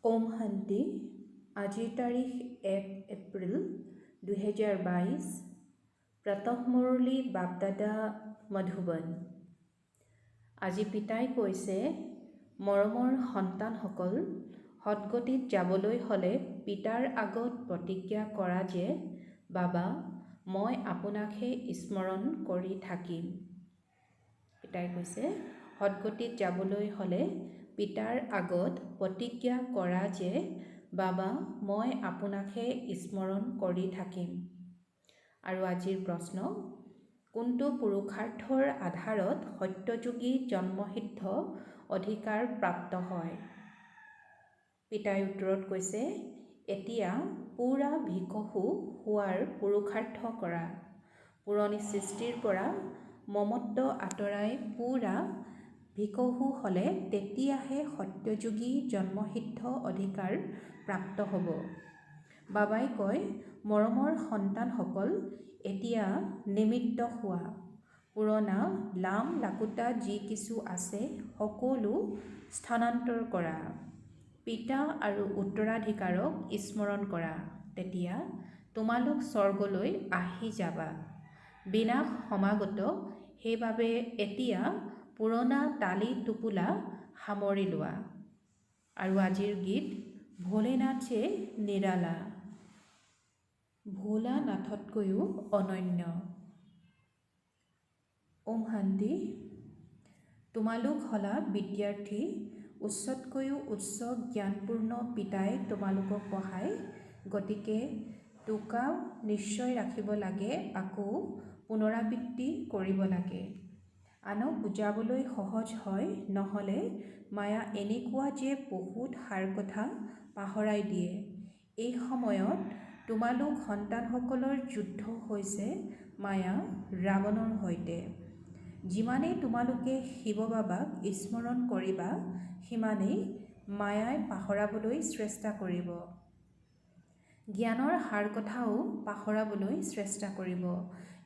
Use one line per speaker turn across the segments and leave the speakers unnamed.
ওম শান্তি। আজিৰ তাৰিখ 1 এপ্ৰিল 2022। প্ৰাতঃমুৰলী বাপদাদা মধুবন। আজি পিতাই কৈছে, মৰমৰ সন্তানসকল, সৎগতিত যাবলৈ হ'লে পিতাৰ আগত প্ৰতিজ্ঞা কৰা যে, বাবা, মই আপোনাকহে স্মৰণ কৰি থাকিম। পিতাই কৈছে, সৎগতিত যাবলৈ হ'লে পিতাৰ আগত প্ৰতিজ্ঞা কৰা যে, বাবা, মই আপোনাকহে স্মৰণ কৰি থাকিম। আৰু আজিৰ প্ৰশ্ন, কোনটো পুৰুষাৰ্থৰ আধাৰত সত্যযোগী জন্মসিদ্ধ অধিকাৰ প্ৰাপ্ত হয়? পিতাই উত্তৰত কৈছে, এতিয়া পুৰা ভিকহু হোৱাৰ পুৰুষাৰ্থ কৰা। পুৰণি সৃষ্টিৰ পৰা মমত্ব আঁতৰাই পুৰা ভিকহু হ'লে তেতিয়াহে সত্যযোগী জন্মসিদ্ধ অধিকাৰ প্ৰাপ্ত হ'ব। বাবাই কয়, মৰমৰ সন্তানসকল, এতিয়া নিমিত্ত হোৱা। পুৰণা লাম লাকুটা যি কিছু আছে সকলো স্থানান্তৰ কৰা। পিতা আৰু উত্তৰাধিকাৰক স্মৰণ কৰা। তেতিয়া তোমালোক স্বৰ্গলৈ আহি যাবা। বিনাশ সমাগত, সেইবাবে এতিয়া পুৰণা টালি টোপোলা সামৰি লোৱা। আৰু আজিৰ গীত, ভোলেনাথ যে নিৰালা, ভোলানাথতকৈও অনন্য। ওম শান্তি। তোমালোক হলা বিদ্যাৰ্থী, উচ্চতকৈও উচ্চ জ্ঞানপূৰ্ণ পিতাই তোমালোকক পঢ়ায়। গতিকে টোকাও নিশ্চয় ৰাখিব লাগে, আকৌ পুনৰাবৃত্তি কৰিব লাগে। আনক বুজাবলৈ সহজ হয়, নহ'লে মায়া এনেকুৱা যে বহুত সাৰ কথা পাহৰাই দিয়ে। এই সময়ত তোমালোক সন্তানসকলৰ যুদ্ধ হৈছে মায়া ৰাৱণৰ সৈতে। যিমানেই তোমালোকে শিৱ বাবাক স্মৰণ কৰিবা, সিমানেই মায়াই পাহৰাবলৈ চেষ্টা কৰিব। জ্ঞানৰ সাৰ কথাও পাহৰাবলৈ চেষ্টা কৰিব।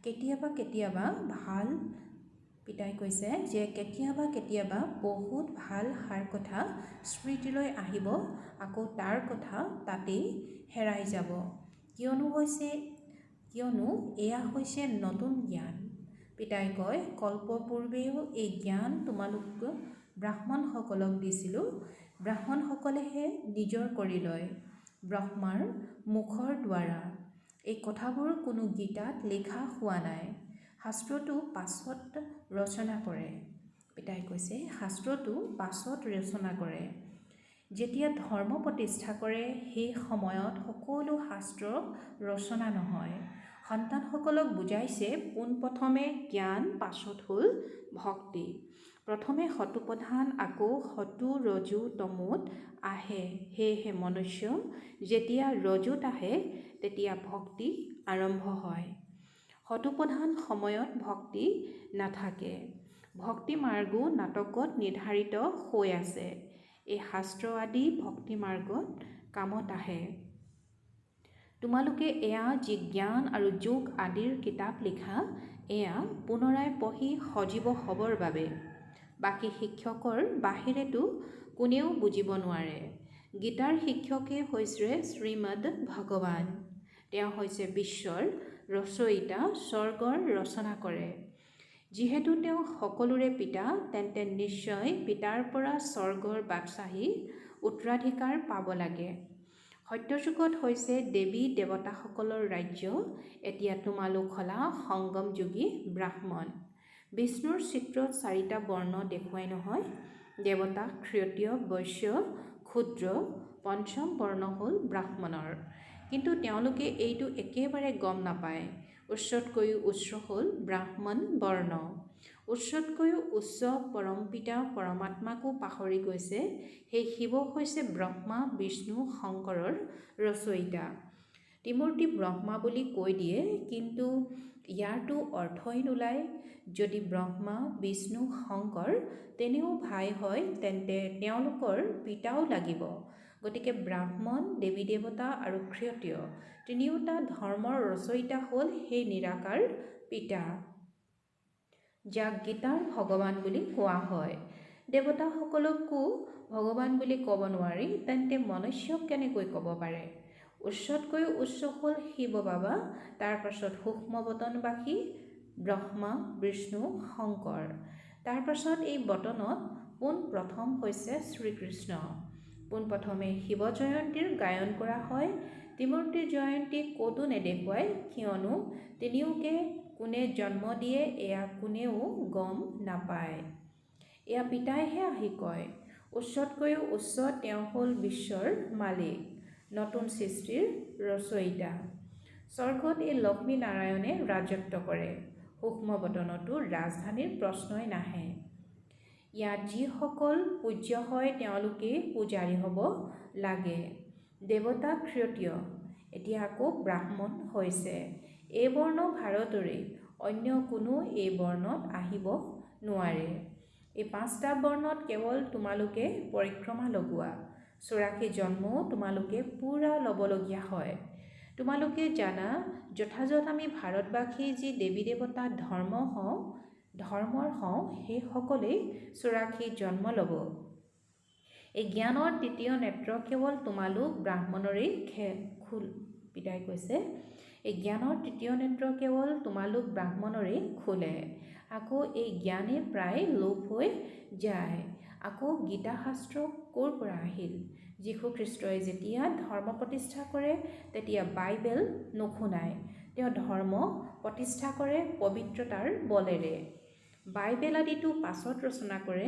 কেতিয়াবা ভাল, পিতাই কৈছে যে কেতিয়াবা বহুত ভাল সাৰ কথা স্মৃতিলৈ আহিব, আকৌ তাৰ কথা তাতেই হেৰাই যাব। কিয়নো এয়া হৈছে নতুন জ্ঞান। পিতাই কয়, কল্পপূৰ্বেও এই জ্ঞান তোমালোক ব্ৰাহ্মণসকলক দিছিলোঁ। ব্ৰাহ্মণসকলেহে নিজৰ কৰি লয় ব্ৰহ্মাৰ মুখৰ দ্বাৰা। এই কথাবোৰ কোনো গীতাত লিখা হোৱা নাই। শাস্ত্ৰটো পাছত ৰচনা কৰে। পিতাই কৈছে, শাস্ত্ৰটো পাছত ৰচনা কৰে। যেতিয়া ধৰ্ম প্ৰতিষ্ঠা কৰে, সেই সময়ত সকলো শাস্ত্ৰ ৰচনা নহয়। সন্তানসকলক বুজাইছে, পোনপ্ৰথমে জ্ঞান, পাছত হ'ল ভক্তি। প্ৰথমে সতোপ্ৰধান, আকৌ সতো ৰজু তমোত আহে। সেয়েহে মনুষ্য যেতিয়া ৰজুত আহে, তেতিয়া ভক্তি আৰম্ভ হয়। সতোপ্ৰধান সময়ত ভক্তি নাথাকে। ভক্তি মাৰ্গো নাটকত নিৰ্ধাৰিত হৈ আছে। এই শাস্ত্ৰ আদি ভক্তি মাৰ্গত কামত আহে। তোমালোকে এয়া যি জ্ঞান আৰু যোগ আদিৰ কিতাপ লিখা, এয়া পুনৰাই পঢ়ি সজীৱ হ'বৰ বাবে। বাকী শিক্ষকৰ বাহিৰেতো কোনেও বুজিব নোৱাৰে। গীতাৰ শিক্ষকে হৈছে শ্ৰীমদ ভগৱান। তেওঁ হৈছে বিশ্বৰ ৰচয়িতা, স্বৰ্গৰ ৰচনা কৰে। যিহেতু তেওঁ সকলোৰে পিতা, তেন্তে নিশ্চয় পিতাৰ পৰা স্বৰ্গৰ বাদশ্বাহী উত্তৰাধিকাৰ পাব লাগে। সত্যযুগত হৈছে দেৱী দেৱতাসকলৰ ৰাজ্য। এতিয়া তোমালোক হলা সংগমযোগী ব্ৰাহ্মণ। বিষ্ণুৰ চিত্ৰত 4টা বৰ্ণ দেখুৱাই নহয়, দেৱতা, ক্ষত্ৰিয়, বৈশ্য, ক্ষুদ্ৰ, পঞ্চম বৰ্ণ হ'ল ব্ৰাহ্মণৰ। কিন্তু তেওঁলোকে এইটো একেবাৰে গম নাপায়। উচ্চতকৈও উচ্চ হ'ল ব্ৰাহ্মণ বৰ্ণ। উচ্চতকৈও উচ্চ পৰমপিতা পৰমাত্মাকো পাহৰি গৈছে। সেই শিৱ হৈছে ব্ৰহ্মা, বিষ্ণু, শংকৰৰ ৰচয়িতা। ত্ৰিমূৰ্তি ব্ৰহ্মা বুলি কৈ দিয়ে, কিন্তু ইয়াৰতো অৰ্থই নোলায়। যদি ব্ৰহ্মা, বিষ্ণু, শংকৰ তেনেও ভাই হয়, তেন্তে তেওঁলোকৰ পিতাও লাগিব। গতিকে ব্ৰাহ্মণ, দেৱী দেৱতা আৰু ক্ষত্ৰিয় তিনিওটা ধৰ্মৰ ৰচয়িতা হ'ল সেই নিৰাকাৰ পিতা, যাক গীতাৰ ভগৱান বুলি কোৱা হয়। দেৱতাসকলকো ভগৱান বুলি ক'ব নোৱাৰি তেন্তে মনুষ্যক কেনেকৈ ক'ব পাৰে? উচ্চতকৈও উচ্চ হ'ল শিৱ বাবা, তাৰ পাছত সূক্ষ্মবতনবাসী ব্ৰহ্মা, বিষ্ণু, শংকৰ। তাৰ পাছত এই বতনত পোনপ্ৰথম হৈছে শ্ৰীকৃষ্ণ। পোনপ্ৰথমে শিৱ জয়ন্তীৰ গায়ন কৰা হয়। ত্ৰিমূৰ্তিৰ জয়ন্তী ক'তো নেদেখুৱায়, কিয়নো তিনিওকে কোনে জন্ম দিয়ে এয়া কোনেও গম নাপায়। এয়া পিতাইহে আহি কয়। উচ্চতকৈও উচ্চ তেওঁ হ'ল বিশ্বৰ মালিক, নতুন সৃষ্টিৰ ৰচয়িতা। স্বৰ্গত এই লক্ষ্মী নাৰায়ণে ৰাজত্ব কৰে। সূক্ষ্মবতনতো ৰাজধানীৰ প্ৰশ্নই নাহে। ইয়াত যিসকল পূজ্য হয় তেওঁলোকেই পূজাৰী হ'ব লাগে। দেৱতা ক্ষত্ৰিয়, এতিয়া আকৌ ব্ৰাহ্মণ হৈছে। এই বৰ্ণ ভাৰতৰে, অন্য কোনো এই বৰ্ণত আহিব নোৱাৰে। এই 5টা বৰ্ণত কেৱল তোমালোকে পৰিক্ৰমা লগোৱা। 84 জন্মও তোমালোকে পূৰা ল'বলগীয়া হয়। তোমালোকে জানা, যথাযথ আমি ভাৰতবাসী যি দেৱী দেৱতা ধৰ্মৰ হওঁ সেইসকলেই 84 জন্ম ল'ব। এই জ্ঞানৰ তৃতীয় নেত্ৰ কেৱল তোমালোক ব্ৰাহ্মণৰেই পিতাই কৈছে, এই জ্ঞানৰ তৃতীয় নেত্ৰ কেৱল তোমালোক ব্ৰাহ্মণৰেই খোলে। আকৌ এই জ্ঞানে প্ৰায় লোপ হৈ যায়। আকৌ গীতা শাস্ত্ৰ ক'ৰ পৰা আহিল? যীশুখ্ৰীষ্টই যেতিয়া ধৰ্ম প্ৰতিষ্ঠা কৰে তেতিয়া বাইবেল নুশুনায়। তেওঁ ধৰ্ম প্ৰতিষ্ঠা কৰে পবিত্ৰতাৰ বলেৰে। বাইবেল আদিটো পাছত ৰচনা কৰে।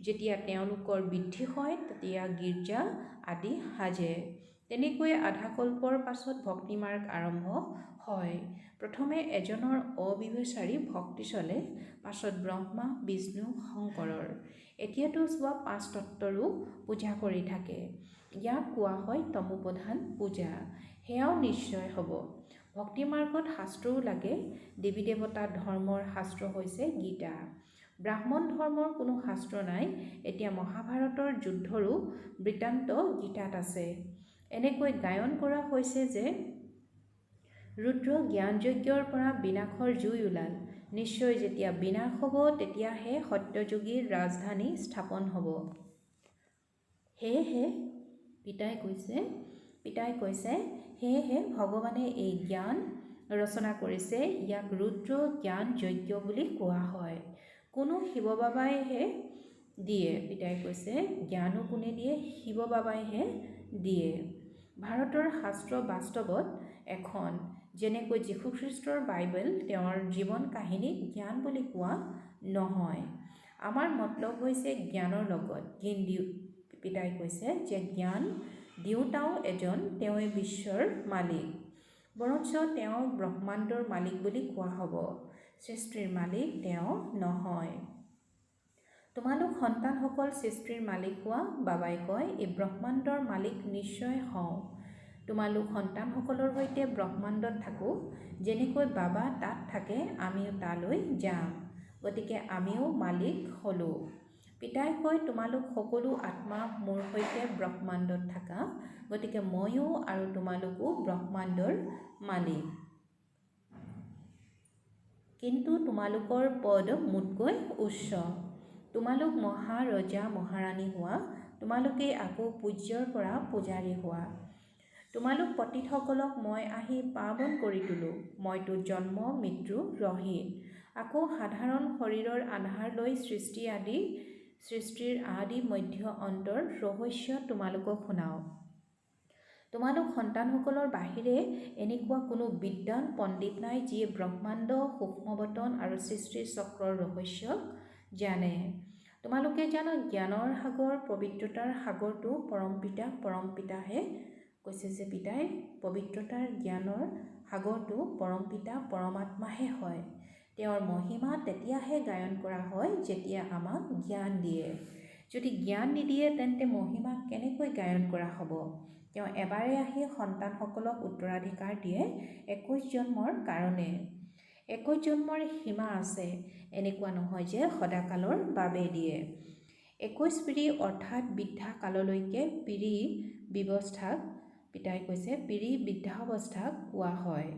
যেতিয়া তেওঁলোকৰ বৃদ্ধি হয় তেতিয়া গীৰ্জা আদি সাজে। তেনেকৈ আধাকল্পৰ পাছত ভক্তিমাৰ্গ আৰম্ভ হয়। প্ৰথমে এজনৰ অবিবেচাৰী ভক্তি চলে, পাছত ব্ৰহ্মা, বিষ্ণু, শংকৰৰ। এতিয়াতো চোৱা 5 তত্ত্বৰো পূজা কৰি থাকে। ইয়াক কোৱা হয় তমোপ্ৰধান পূজা। সেয়াও নিশ্চয় হ'ব। ভক্তিমাৰ্গত শাস্ত্ৰও লাগে। দেৱী দেৱতা ধৰ্মৰ শাস্ত্ৰ হৈছে গীতা। ব্ৰাহ্মণ ধৰ্মৰ কোনো শাস্ত্ৰ নাই। এতিয়া মহাভাৰতৰ যুদ্ধৰো বৃত্তান্ত গীতাত আছে। এনেকৈ গায়ন কৰা হৈছে যে ৰুদ্ৰ জ্ঞানযজ্ঞৰ পৰা বিনাশৰ জুই ওলাল। নিশ্চয় যেতিয়া বিনাশ হ'ব তেতিয়াহে সত্যযুগীৰ ৰাজধানী স্থাপন হ'ব। সেয়েহে পিতাই কৈছে সেয়েহে ভগৱানে এই জ্ঞান ৰচনা কৰিছে। ইয়াক ৰুদ্ৰ জ্ঞান যজ্ঞ বুলি কোৱা হয়। কোনো শিৱ বাবাইহে দিয়ে। পিতাই কৈছে জ্ঞানো কোনে দিয়ে? শিৱ বাবাইহে দিয়ে। ভাৰতৰ শাস্ত্ৰ বাস্তৱত এখন। যেনেকৈ যীশুখ্ৰীষ্টৰ বাইবেল তেওঁৰ জীৱন কাহিনীক জ্ঞান বুলি কোৱা নহয়। আমাৰ মতলব হৈছে জ্ঞানৰ লগত পিতাই কৈছে যে জ্ঞান দিওঁতাও এজন, তেওঁই বিশ্বৰ মালিক। বৰঞ্চ তেওঁ ব্ৰহ্মাণ্ডৰ মালিক বুলি কোৱা হ'ব। সৃষ্টিৰ মালিক তেওঁ নহয়। তোমালোক সন্তানসকল সৃষ্টিৰ মালিক হোৱা। বাবাই কয় এই ব্ৰহ্মাণ্ডৰ মালিক নিশ্চয় হওঁ। তোমালোক সন্তানসকলৰ সৈতে ব্ৰহ্মাণ্ডত থাকোঁ। যেনেকৈ বাবা তাত থাকে আমিও তালৈ যাম। গতিকে আমিও মালিক হ'লোঁ। পিতাই কয় তোমালোক সকলো আত্মা মোৰ সৈতে ব্ৰহ্মাণ্ডত থাকা। গতিকে ময়ো আৰু তোমালোকো ব্ৰহ্মাণ্ডৰ মালিক। কিন্তু তোমালোকৰ পদ মোতকৈ উচ্চ। তোমালোক মহাৰজা মহাৰাণী হোৱা। তোমালোকেই আকৌ পূজ্যৰ পৰা পূজাৰী হোৱা। তোমালোক পতিতসকলক মই আহি পাৱন কৰি তোলোঁ। মইতো জন্ম মৃত্যু ৰহিত। আকৌ সাধাৰণ শৰীৰৰ আধাৰ লৈ সৃষ্টিৰ আদি মধ্য অন্তৰ ৰহস্য তোমালোকক শুনাওঁ। তোমালোক সন্তানসকলৰ বাহিৰে এনেকুৱা কোনো বিদ্বান পণ্ডিত নাই যিয়ে ব্ৰহ্মাণ্ড, সূক্ষ্মবতন আৰু সৃষ্টিৰ চক্ৰৰ ৰহস্য জানে। তোমালোকে জানা জ্ঞানৰ সাগৰ, পবিত্ৰতাৰ সাগৰটো পৰমপিতাহে কৈছে যে পিতাই পবিত্ৰতাৰ জ্ঞানৰ সাগৰটো পৰমপিতা পৰমাত্মাহে হয়। তেওঁৰ মহিমা তেতিয়াহে গায়ন কৰা হয় যেতিয়া আমাক জ্ঞান দিয়ে। যদি জ্ঞান নিদিয়ে তেন্তে মহিমা কেনেকৈ গায়ন কৰা হ'ব? তেওঁ এবাৰে আহি সন্তানসকলক উত্তৰাধিকাৰ দিয়ে 21 জন্মৰ কাৰণে। 21 জন্মৰ সীমা আছে। এনেকুৱা নহয় যে সদাকালৰ বাবে দিয়ে। 21 পিঢ়ি অৰ্থাৎ বৃদ্ধা কাললৈকে পিঢ়ি ব্যৱস্থাক পিতাই কৈছে পিঢ়ি বৃদ্ধাৱস্থাক কোৱা হয়।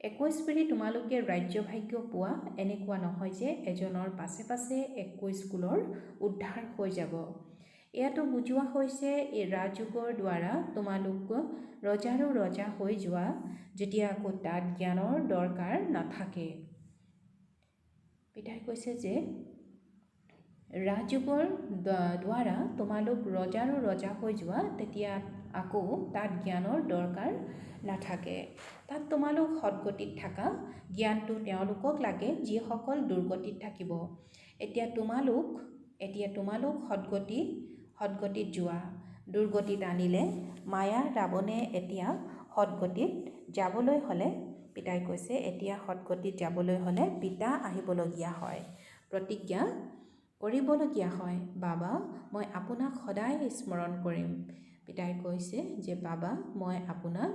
21 পেৰি তোমালোকে ৰাজ্যভাগ্য পোৱা, এনেকুৱা নহয় যে এজনৰ পাছে পাছে 21 কুলৰ উদ্ধাৰ হৈ যাব। এয়াতো বুজোৱা হৈছে এই ৰাজযোগৰ দ্বাৰা তোমালোক ৰজাৰো ৰজা হৈ যোৱা, যেতিয়া আকৌ তাত জ্ঞানৰ দৰকাৰ নাথাকে। পিতাই কৈছে যে ৰাজযোগৰ দ্বাৰা তোমালোক ৰজাৰো ৰজা হৈ যোৱা, তেতিয়া আকৌ তাত জ্ঞানৰ দৰকাৰ নাথাকে। তাত তোমালোক সৎগতিত থাকা, জ্ঞানটো তেওঁলোকক লাগে যিসকল দুৰ্গতিত থাকিব। এতিয়া তোমালোক সৎগতিত যোৱা। দুৰ্গতিত আনিলে মায়া ৰাৱণে এতিয়া সৎগতিত যাবলৈ হ'লে, পিতাই কৈছে এতিয়া সৎগতিত যাবলৈ হ'লে পিতা আহিবলগীয়া হয়, প্ৰতিজ্ঞা কৰিবলগীয়া হয়, বাবা মই আপোনাক সদায় স্মৰণ কৰিম। পিতাই কৈছে যে বাবা মই আপোনাক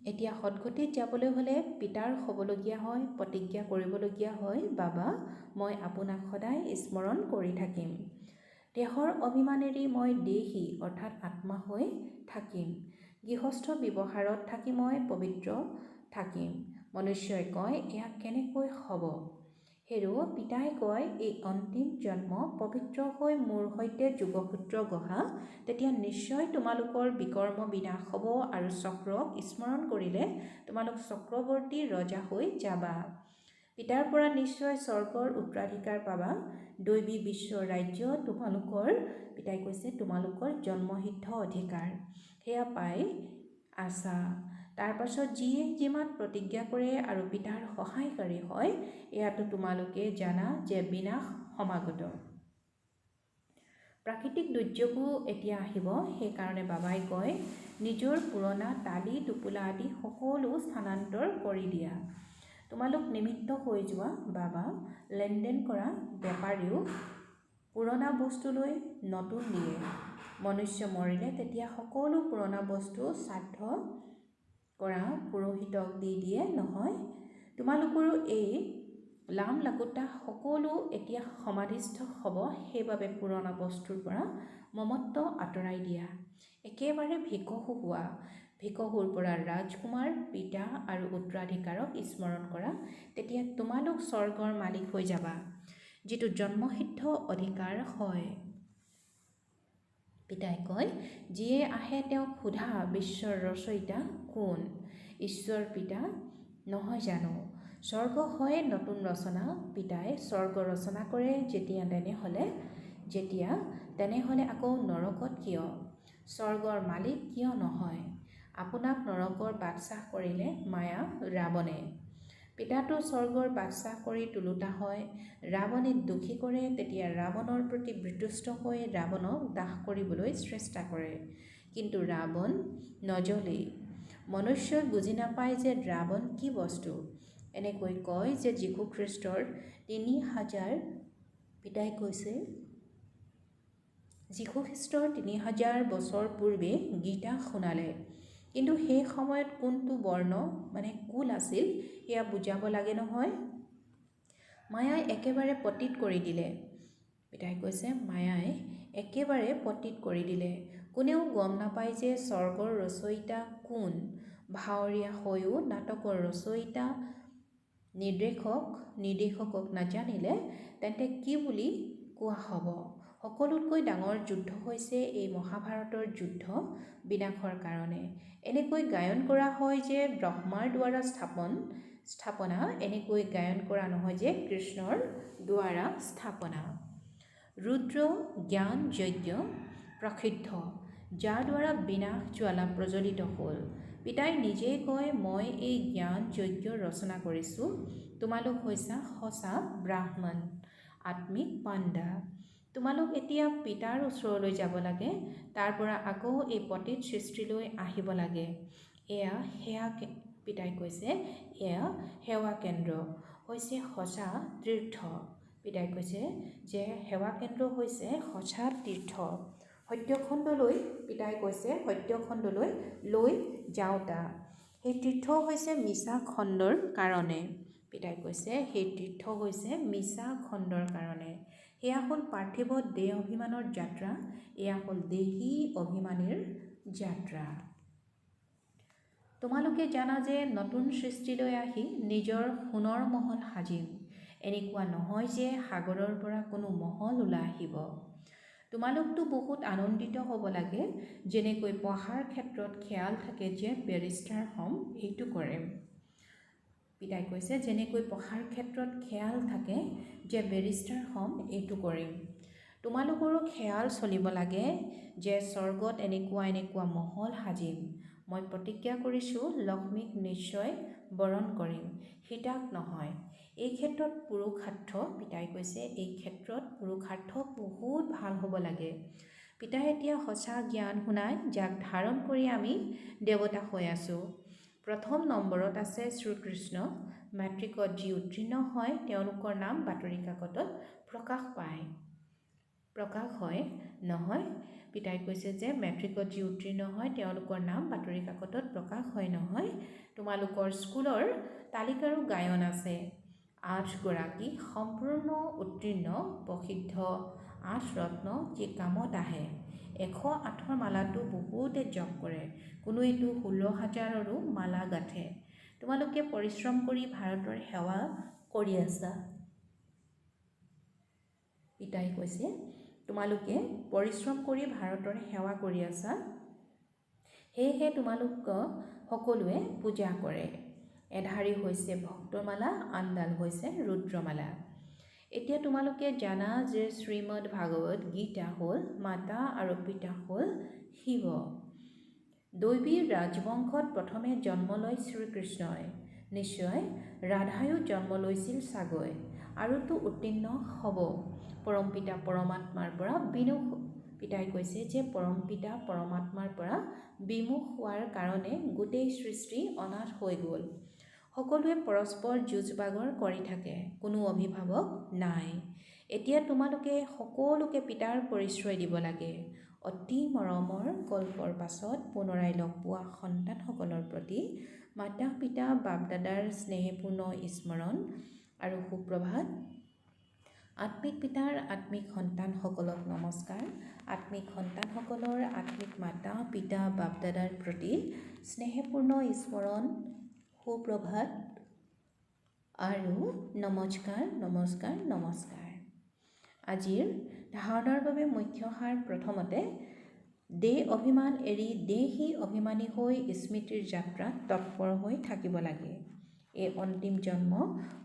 এতিয়া সৎগতিত যাবলৈ হ'লে পিতাৰ হ'বলগীয়া হয়, প্ৰতিজ্ঞা কৰিবলগীয়া হয়, বাবা মই আপোনাক সদায় স্মৰণ কৰি থাকিম। দেহৰ অভিমানেৰে মই দেহী অৰ্থাৎ আত্মা হৈ থাকিম। গৃহস্থ ব্যৱহাৰত থাকি মই পবিত্ৰ থাকিম। মনুষ্যই কয় এয়া কেনেকৈ হ'ব? হেৰ' পিতাই কয় এই অন্তিম জন্ম পবিত্ৰ হৈ মোৰ সৈতে যোগসূত্ৰ গঢ়া, তেতিয়া নিশ্চয় তোমালোকৰ বিকৰ্ম বিনাশ হ'ব আৰু চক্ৰক স্মৰণ কৰিলে তোমালোক চক্ৰৱৰ্তী ৰজা হৈ যাবা। পিতাৰ পৰা নিশ্চয় স্বৰ্গৰ উত্তৰাধিকাৰ পাবা। দৈবী বিশ্ব ৰাজ্য তোমালোকৰ, পিতাই কৈছে তোমালোকৰ জন্মসিদ্ধ অধিকাৰ, সেয়া পাই আছা। তাৰ পাছত যিয়ে যিমান প্ৰতিজ্ঞা কৰে আৰু পিতাৰ সহায়কাৰী হয়, এয়াতো তোমালোকে জানা যে বিনাশ সমাগত। প্ৰাকৃতিক দুৰ্যোগো এতিয়া আহিব, সেইকাৰণে বাবাই কয় নিজৰ পুৰণা টালি টোপোলা আদি সকলো স্থানান্তৰ কৰি দিয়া। তোমালোক নিমিত্ত হৈ যোৱা। বাবা লেনদেন কৰা বেপাৰীও পুৰণা বস্তু লৈ নতুন দিয়ে। মনুষ্য মৰিলে তেতিয়া সকলো পুৰণা বস্তু শ্ৰাদ্ধ কৰা পুৰোহিতক দি দিয়ে নহয়। তোমালোকৰো এই লাম লাকুটা সকলো এতিয়া সমাধিস্থ হ'ব, সেইবাবে পুৰণা বস্তুৰ পৰা মমত্ব আঁতৰাই দিয়া। একেবাৰে ভিকহু হোৱা। ভিকহুৰ পৰা ৰাজকুমাৰ, পিতা আৰু উত্তৰাধিকাৰক স্মৰণ কৰা, তেতিয়া তোমালোক স্বৰ্গৰ মালিক হৈ যাবা, যিটো জন্মসিদ্ধ অধিকাৰ হয়। পিতাই কয় যিয়ে আহে তেওঁক সোধা বিশ্বৰ ৰচয়িতা কোন? ঈশ্বৰ পিতা নহয় জানো? স্বৰ্গ হয় নতুন ৰচনা। পিতাই স্বৰ্গ ৰচনা কৰে তেনেহ'লে আকৌ নৰকত কিয়? স্বৰ্গৰ মালিক কিয় নহয়? আপোনাক নৰকৰ বাদশ্বাহ কৰিলে মায়া ৰাৱণে। পিতাটো স্বৰ্গৰ বাদশ্বাহ কৰি তোলোতা হয়। ৰাৱণে দোষী কৰে, তেতিয়া ৰাৱণৰ প্ৰতি বিতুষ্ট হৈ ৰাৱণক দাস কৰিবলৈ চেষ্টা কৰে, কিন্তু ৰাৱণ নজ্বলেই। মনুষ্যই বুজি নাপায় যে ৰাৱণ কি বস্তু। এনেকৈ কয় যে যীশুখ্ৰীষ্টৰ 3000, পিতাই কৈছে যীশুখ্ৰীষ্টৰ 3000 বছৰ পূৰ্বে গীতা শুনালে, কিন্তু সেই সময়ত কোনটো বৰ্ণ মানে কুল আছিল সেয়া বুজাব লাগে নহয়। মায়াই একেবাৰে পতিত কৰি দিলে। পিতাই কৈছে মায়াই একেবাৰে পতিত কৰি দিলে। কোনেও গম নাপায় যে স্বৰ্গৰ ৰচয়িতা কোন। ভাৱৰীয়া হৈও নাটকৰ ৰচয়িতা নিৰ্দেশকক নাজানিলে তেন্তে কি বুলি কোৱা হ'ব? সকলোতকৈ ডাঙৰ যুদ্ধ হৈছে এই মহাভাৰতৰ যুদ্ধ বিনাশৰ কাৰণে। এনেকৈ গায়ন কৰা হয় যে ব্ৰহ্মাৰ দ্বাৰা স্থাপনা, এনেকৈ গায়ন কৰা নহয় যে কৃষ্ণৰ দ্বাৰা স্থাপনা। ৰুদ্ৰ জ্ঞান যজ্ঞ প্ৰসিদ্ধ, যাৰ দ্বাৰা বিনাশ জ্বালা প্ৰজ্বলিত হ'ল। পিতাই নিজেই কয় মই এই জ্ঞান যজ্ঞ ৰচনা কৰিছোঁ। তোমালোক হৈছা সঁচা ব্ৰাহ্মণ, আত্মিক পাণ্ডা। তোমালোক এতিয়া পিতাৰ ওচৰলৈ যাব লাগে, তাৰ পৰা আকৌ এই পতিত সৃষ্টিলৈ আহিব লাগে। পিতাই কৈছে এয়া সেৱা কেন্দ্ৰ হৈছে সঁচা তীৰ্থ। পিতাই কৈছে যে সেৱা কেন্দ্ৰ হৈছে সঁচা তীৰ্থ। পিতাই কৈছে সত্যখণ্ডলৈ লৈ যাওঁতা। সেই তীৰ্থ হৈছে মিছা খণ্ডৰ কাৰণে। পিতাই কৈছে সেই তীৰ্থ হৈছে মিছা খণ্ডৰ কাৰণে। সেয়া হ'ল পাৰ্থিৱ দেহ অভিমানৰ যাত্ৰা, এয়া হ'ল দেহী অভিমানীৰ যাত্ৰা। তোমালোকে জানা যে নতুন সৃষ্টিলৈ আহি নিজৰ সোণৰ মহল সাজিম। এনেকুৱা নহয় যে সাগৰৰ পৰা কোনো মহল ওলাই আহিব। তোমালোকতো বহুত আনন্দিত হ'ব লাগে, যেনেকৈ পঢ়াৰ ক্ষেত্ৰত খেয়াল থাকে যে বেৰিষ্টাৰ হ'ম, এইটো কৰিম। পিতাই কৈছে যেনেকৈ পঢ়াৰ ক্ষেত্ৰত খেয়াল থাকে যে বেৰিষ্টাৰ হ'ম, এইটো কৰিম। তোমালোকৰো খেয়াল চলিব লাগে যে স্বৰ্গত এনেকুৱা মহল সাজিম। মই প্ৰতিজ্ঞা কৰিছোঁ লক্ষ্মীক নিশ্চয় বৰণ কৰিম, সীতাক নহয়। এই ক্ষেত্ৰত পুৰুষাৰ্থ, পিতাই কৈছে এই ক্ষেত্ৰত পুৰুষাৰ্থ বহুত ভাল হ'ব লাগে। পিতাই এতিয়া সঁচা জ্ঞান শুনাই, যাক ধাৰণ কৰি আমি দেৱতা হৈ আছোঁ। প্ৰথম নম্বৰত আছে শ্ৰীকৃষ্ণ। মেট্ৰিকত যি উত্তীৰ্ণ হয় তেওঁলোকৰ নাম বাতৰি কাকতত প্ৰকাশ হয় নহয়। পিতাই কৈছে যে মেট্ৰিকত যি উত্তীৰ্ণ হয় তেওঁলোকৰ নাম বাতৰি কাকতত প্ৰকাশ হয় নহয়। তোমালোকৰ স্কুলৰ তালিকাৰো গায়ন আছে। 8 গৰাকী সম্পূৰ্ণ উত্তীৰ্ণ প্ৰসিদ্ধ 8 ৰত্ন যি কামত আহে। 108ৰ মালাটো বহুতে জপ কৰে, কোনোৱেতো 16,000ৰো মালা গাঁঠে। তোমালোকে পৰিশ্ৰম কৰি ভাৰতৰ সেৱা কৰি আছা। পিতাই কৈছে তোমালোকে পৰিশ্ৰম কৰি ভাৰতৰ সেৱা কৰি আছা, সেয়েহে তোমালোক সকলোৱে পূজা কৰে। এধাৰী হৈছে ভক্তমালা, আনডাল হৈছে ৰুদ্ৰমালা। এতিয়া তোমালোকে জানা যে শ্ৰীমদ ভাগৱত গীতা হ'ল মাতা আৰু পিতা হ'ল শিৱ। দৈৱী ৰাজবংশত প্ৰথমে জন্ম লয় শ্ৰীকৃষ্ণই। নিশ্চয় ৰাধায়ো জন্ম লৈছিল চাগৈ, আৰুতো উত্তীৰ্ণ হ'ব পৰমপিতা পৰমাত্মাৰ পৰা বিমুখ। পিতাই কৈছে যে পৰমপিতা পৰমাত্মাৰ পৰা বিমুখ হোৱাৰ কাৰণে গোটেই সৃষ্টি অনাথ হৈ গ'ল। সকলোৱে পৰস্পৰ যুঁজ বাগৰ কৰি থাকে, কোনো অভিভাৱক নাই। এতিয়া তোমালোকে সকলোকে পিতাৰ পৰিচয় দিব লাগে। অতি মৰমৰ কল্পৰ পাছত পুনৰাই লগ পোৱা সন্তানসকলৰ প্ৰতি মাতা পিতা বাপ দাদাৰ স্নেহপূৰ্ণ স্মৰণ আৰু সুপ্ৰভাত। আত্মিক পিতাৰ আত্মিক সন্তানসকলক নমস্কাৰ। আত্মিক সন্তানসকলৰ আত্মিক মাতা পিতা বাপ দাদাৰ প্ৰতি স্নেহপূৰ্ণ স্মৰণ, সুপ্ৰভাত আৰু নমস্কাৰ। আজিৰ ধাৰণাৰ বাবে মুখ্য সাৰ। প্ৰথমতে, দেহ অভিমান এৰি দেহী অভিমানী হৈ স্মৃতিৰ যাত্ৰাত তৎপৰ হৈ থাকিব লাগে। এই অন্তিম জন্ম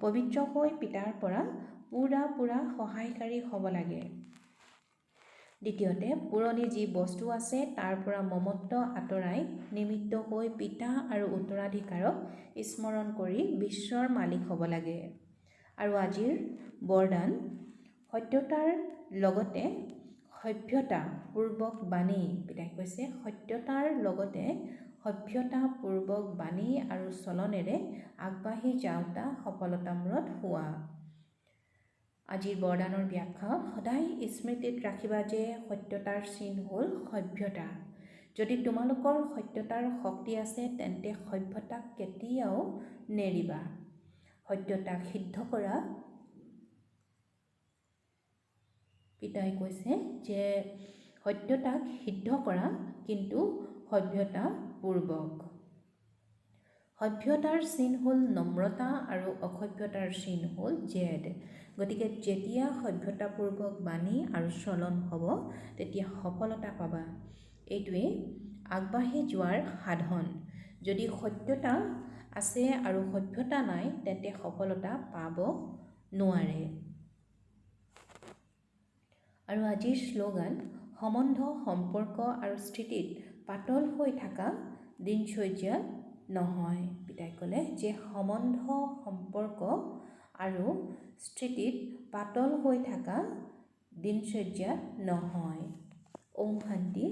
পবিত্ৰ হৈ পিতাৰ পৰা পুৰা সহায়কাৰী হ'ব লাগে। দ্বিতীয়তে, পুৰণি যি বস্তু আছে তাৰ পৰা মমত্ব আঁতৰাই নিমিত্ত হৈ পিতা আৰু উত্তৰাধিকাৰক স্মৰণ কৰি বিশ্বৰ মালিক হ'ব লাগে। আৰু আজিৰ বৰদান, সত্যতাৰ লগতে সভ্যতাপূৰ্বক বাণী। পিতাই কৈছে সত্যতাৰ লগতে সভ্যতাপূৰ্বক বাণী আৰু চলনেৰে আগবাঢ়ি যাওঁতা সফলতামূৰত হোৱা। আজিৰ বৰদানৰ ব্যাখ্যা, সদায় স্মৃতিত ৰাখিবা যে সত্যতাৰ চিন হ'ল সভ্যতা। যদি তোমালোকৰ সত্যতাৰ শক্তি আছে তেন্তে সভ্যতাক কেতিয়াও নেৰিবা। সত্যতাক সিদ্ধ কৰা। পিতাই কৈছে যে সত্যতাক সিদ্ধ কৰা, কিন্তু সভ্যতাপূৰ্বক। সভ্যতাৰ চিন হ'ল নম্ৰতা আৰু অসভ্যতাৰ চিন হ'ল জেদ। গতিকে যেতিয়া সভ্যতাপূৰ্বক বাণী আৰু চলন হ'ব তেতিয়া সফলতা পাবা। এইটোৱে আগবাঢ়ি যোৱাৰ সাধন। যদি সত্যতা আছে আৰু সভ্যতা নাই তেন্তে সফলতা পাব নোৱাৰে। আৰু আজিৰ শ্লোগান, সম্বন্ধ সম্পৰ্ক আৰু স্থিতিত পাতল হৈ থকা দিনচৰ্যা নহয়। পিতাই ক'লে যে সম্বন্ধ সম্পৰ্ক আৰু স্থিতিত পাতল হৈ থকা দিনচৰ্যা নহয়। ওম শান্তি।